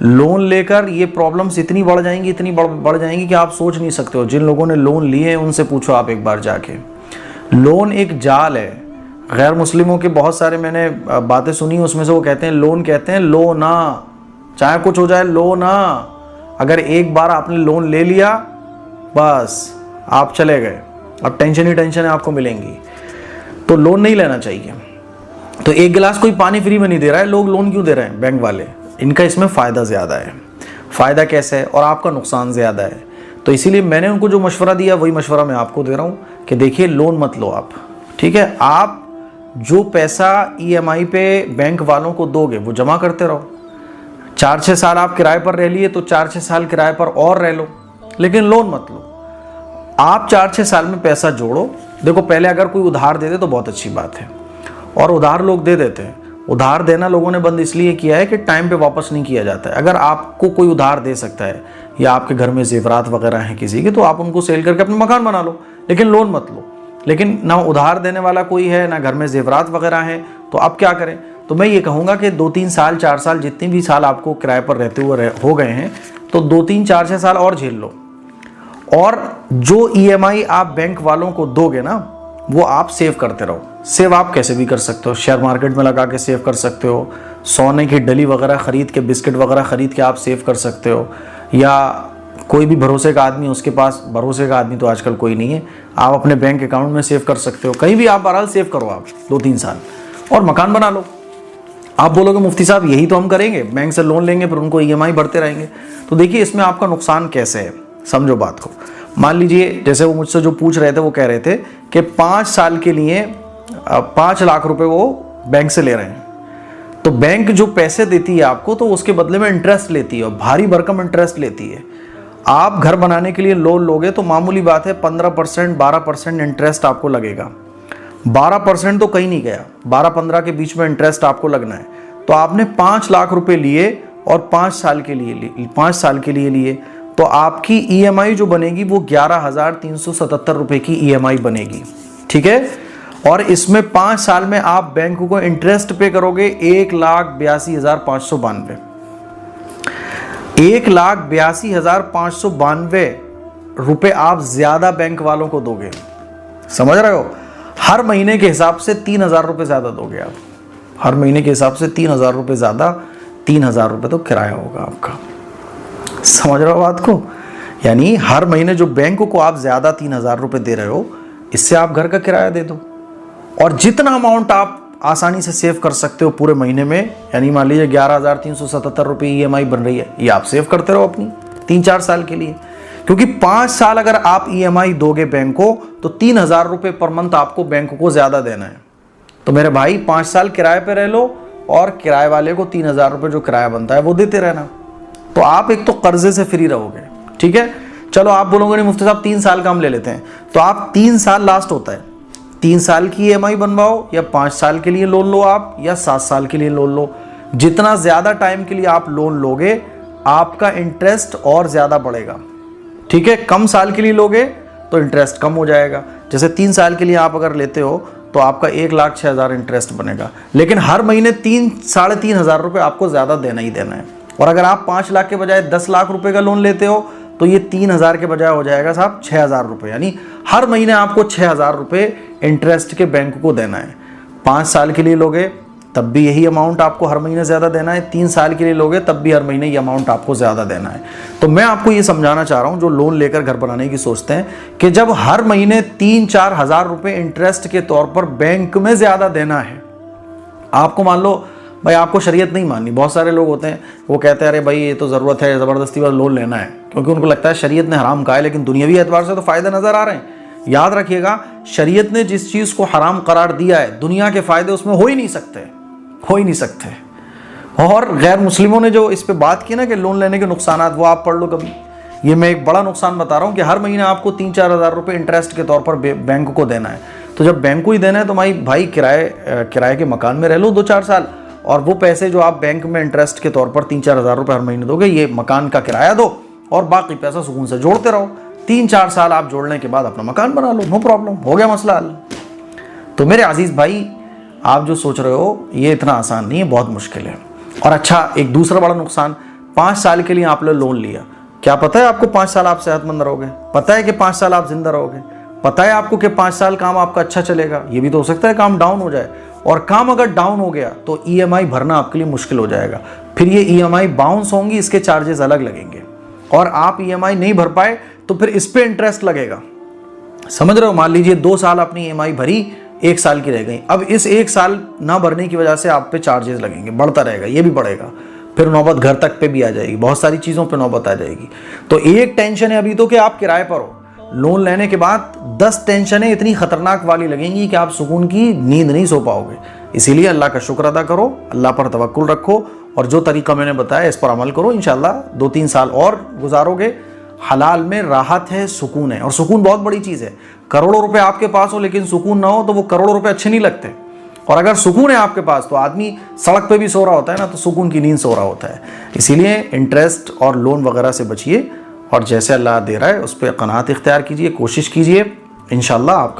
Loan लेकर ये problems इतनी बढ़ जाएंगी, इतनी बढ़ जाएंगी कि आप सोच नहीं सकते हो। जिन लोगों ने लोन लिए हैं उनसे पूछो आप एक बार जाके। लोन एक जाल है। गैर मुस्लिमों के बहुत सारे मैंने बातें सुनी, उसमें से वो कहते हैं लोन, कहते हैं लो ना, चाहे कुछ हो जाए लो ना। अगर एक बार आपने लोन ले लिया बस आप चले गए, अब टेंशन ही टेंशन है आपको मिलेंगी। तो लोन नहीं लेना चाहिए। तो एक गिलास कोई पानी फ्री में नहीं दे रहा है, लोग लोन क्यों दे रहे हैं? बैंक वाले, इनका इसमें फ़ायदा ज़्यादा है। फ़ायदा कैसे है? और आपका नुकसान ज़्यादा है। तो इसीलिए मैंने उनको जो मशवरा दिया वही मशवरा मैं आपको दे रहा हूँ कि देखिए लोन मत लो आप, ठीक है। आप जो पैसा EMI पे बैंक वालों को दोगे वो जमा करते रहो। 4-6 साल आप किराए पर रह लिए तो 4-6 साल किराए पर और रह लो, लेकिन लोन मत लो। आप 4-6 साल में पैसा जोड़ो। देखो पहले अगर कोई उधार दे दे तो बहुत अच्छी बात है, और उधार लोग दे देते हैं। उधार देना लोगों ने बंद इसलिए किया है कि टाइम पे वापस नहीं किया जाता है। अगर आपको कोई उधार दे सकता है या आपके घर में जेवरात वगैरह हैं किसी के, तो आप उनको सेल करके अपना मकान बना लो, लेकिन लोन मत लो। लेकिन ना उधार देने वाला कोई है, ना घर में जेवरात वगैरह हैं, तो अब क्या करें? तो मैं ये कहूँगा कि 2-3 साल 4 साल जितने भी साल आपको किराए पर रहते हुए हो गए हैं, तो 2-3 4-6 साल और झेल लो। और जो EMI आप बैंक वालों को दोगे ना, वो आप सेव करते रहो। सेव आप कैसे भी कर सकते हो, शेयर मार्केट में लगा के सेव कर सकते हो, सोने की डली वगैरह खरीद के, बिस्किट वगैरह खरीद के आप सेव कर सकते हो, या कोई भी भरोसे का आदमी, उसके पास भरोसे का आदमी तो आजकल कोई नहीं है, आप अपने बैंक अकाउंट में सेव कर सकते हो। कहीं भी आप बहरहाल सेव करो आप 2-3 साल, और मकान बना लो। आप बोलोगे मुफ्ती साहब यही तो हम करेंगे, बैंक से लोन लेंगे फिर उनको EMI भरते रहेंगे। तो देखिए इसमें आपका नुकसान कैसे है, समझो बात को। मान लीजिए जैसे वो मुझसे जो पूछ रहे थे, वो कह रहे थे कि 5 साल के लिए 5 लाख रुपए वो बैंक से ले रहे हैं। तो बैंक जो पैसे देती है आपको, तो उसके बदले में इंटरेस्ट लेती है, और भारी भरकम इंटरेस्ट लेती है। आप घर बनाने के लिए लोन लोगे तो मामूली बात है 15% 12% इंटरेस्ट आपको लगेगा। 12% तो कहीं नहीं गया, 12-15 के बीच में इंटरेस्ट आपको लगना है। तो आपने 5 लाख रुपए लिए और 5 साल के लिए लिए, तो आपकी EMI जो बनेगी वो 11,377 रुपए की EMI बनेगी, ठीक है। और इसमें 5 साल में आप बैंक को इंटरेस्ट पे करोगे 1,82,592, 1,82,592 रुपए आप ज्यादा बैंक वालों को दोगे। समझ रहे हो? हर महीने के हिसाब से 3,000 रुपए ज्यादा दोगे आप। हर महीने के हिसाब से 3,000 रुपए ज्यादा, 3,000 रुपए तो किराया होगा आपका। समझ रहे हो बात को? यानी हर महीने जो बैंक को आप ज्यादा 3,000 रुपए दे रहे हो, इससे आप घर का किराया दे दो। और जितना अमाउंट आप आसानी से सेव कर सकते हो पूरे महीने में, यानी मान लीजिए 11,377 रुपए EMI बन रही है, ये आप सेव करते रहो अपनी 3-4 साल के लिए। क्योंकि 5 साल अगर आप EMI दोगे बैंक को, तो 3,000 रुपए पर मंथ आपको बैंक को ज्यादा देना है। तो मेरे भाई 5 साल किराए पे रह लो, और किराए वाले को 3,000 रुपए जो किराया बनता है वो देते रहना। तो आप एक तो कर्जे से फ्री रहोगे, ठीक है। चलो आप बोलोगे नहीं मुफ्ती साहब 3 साल का हम ले लेते हैं, तो आप 3 साल लास्ट होता है, 3 साल की EMI बनवाओ, या 5 साल के लिए लोन लो आप, या 7 साल के लिए लोन लो। जितना ज्यादा टाइम के लिए आप लोन लोगे, आपका इंटरेस्ट और ज्यादा बढ़ेगा, ठीक है। कम साल के लिए लोगे तो इंटरेस्ट कम हो जाएगा। जैसे 3 साल के लिए आप अगर लेते हो तो आपका 1,06,000 इंटरेस्ट बनेगा, लेकिन हर महीने 3-3,500 रुपए आपको ज्यादा देना ही देना है। और अगर आप 5 लाख के बजाय 10 लाख रुपए का लोन लेते हो, तो ये 3,000 के बजाय हो जाएगा साहब 6,000 रुपए, यानी हर महीने आपको 6,000 रुपए इंटरेस्ट के बैंक को देना है। 5 साल के लिए लोगे तब भी यही अमाउंट आपको हर महीने ज़्यादा देना है, 3 साल के लिए लोगे तब भी हर महीने ये अमाउंट आपको ज़्यादा देना है। तो मैं आपको ये समझाना चाह रहा हूँ जो लोन लेकर घर बनाने की सोचते हैं, कि जब हर महीने 3-4 हज़ार रुपये इंटरेस्ट के तौर पर बैंक में ज़्यादा देना है, आपको मान लो भाई आपको शरीयत नहीं माननी। बहुत सारे लोग होते हैं वो कहते हैं अरे भाई ये तो ज़रूरत है, ज़बरदस्ती वाला लोन लेना है, क्योंकि उनको लगता है शरीयत ने हराम कहा है, लेकिन दुनियावी एतबार से तो फ़ायदे नज़र आ रहे हैं। याद रखिएगा, शरीयत ने जिस चीज़ को हराम करार दिया है, दुनिया के फ़ायदे उसमें हो ही नहीं सकते। और गैर मुस्लिमों ने जो इस पे बात की ना कि लोन लेने के नुकसान, वो आप पढ़ लो कभी। ये मैं एक बड़ा नुकसान बता रहा हूँ कि हर महीने आपको 3-4 हज़ार रुपये इंटरेस्ट के तौर पर बैंक को देना है। तो जब बैंक को ही देना है तो भाई किराए के मकान में रह लो 2-4 साल, और वो पैसे जो आप बैंक में इंटरेस्ट के तौर पर 3-4 हज़ार रुपये हर महीने दोगे, ये मकान का किराया दो, और बाकी पैसा सुकून से जोड़ते रहो। 3-4 साल आप जोड़ने के बाद अपना मकान बना लो, नो प्रॉब्लम, हो गया मसला हल। तो मेरे अजीज़ भाई, आप जो सोच रहे हो ये इतना आसान नहीं है, बहुत मुश्किल है। और अच्छा, एक दूसरा बड़ा नुकसान, 5 साल के लिए आपने लोन लिया, क्या पता है आपको 5 साल आप सेहतमंद रहोगे, पता है कि 5 साल आप जिंदा रहोगे, पता है आपको कि 5 साल काम आपका अच्छा चलेगा। ये भी तो हो सकता है काम डाउन हो जाए, और काम अगर डाउन हो गया तो ईएमआई भरना आपके लिए मुश्किल हो जाएगा। फिर ये ईएमआई बाउंस होंगी, इसके चार्जेस अलग लगेंगे, और आप ईएमआई नहीं भर पाए तो फिर इस पे इंटरेस्ट लगेगा। समझ रहे हो? मान लीजिए 2 साल अपनी ईएमआई भरी, 1 साल की रह गई, अब इस 1 साल ना भरने की वजह से आप पे चार्जेस लगेंगे, बढ़ता रहेगा, ये भी बढ़ेगा, फिर नौबत घर तक पे भी आ जाएगी, बहुत सारी चीज़ों पे नौबत आ जाएगी। तो एक टेंशन है अभी तो कि आप किराए पर हो, लोन लेने के बाद 10 टेंशनें इतनी खतरनाक वाली लगेंगी कि आप सुकून की नींद नहीं सो पाओगे। इसीलिए अल्लाह का शुक्र अदा करो, अल्लाह पर तवक्कुल रखो, और जो तरीका मैंने बताया इस पर अमल करो। इंशाल्लाह 2-3 साल और गुजारोगे, हलाल में राहत है, सुकून है, और सुकून बहुत बड़ी चीज़ है। करोड़ों रुपए आपके पास हो लेकिन सुकून ना हो तो वो करोड़ों रुपए अच्छे नहीं लगते, और अगर सुकून है आपके पास तो आदमी सड़क पे भी सो रहा होता है ना, तो सुकून की नींद सो रहा होता है। इसीलिए इंटरेस्ट और लोन वगैरह से बचिए, और जैसे अल्लाह दे रहा है उस पर क़नाअत इख्तियार कीजिए, कोशिश कीजिए, इंशाल्लाह आपका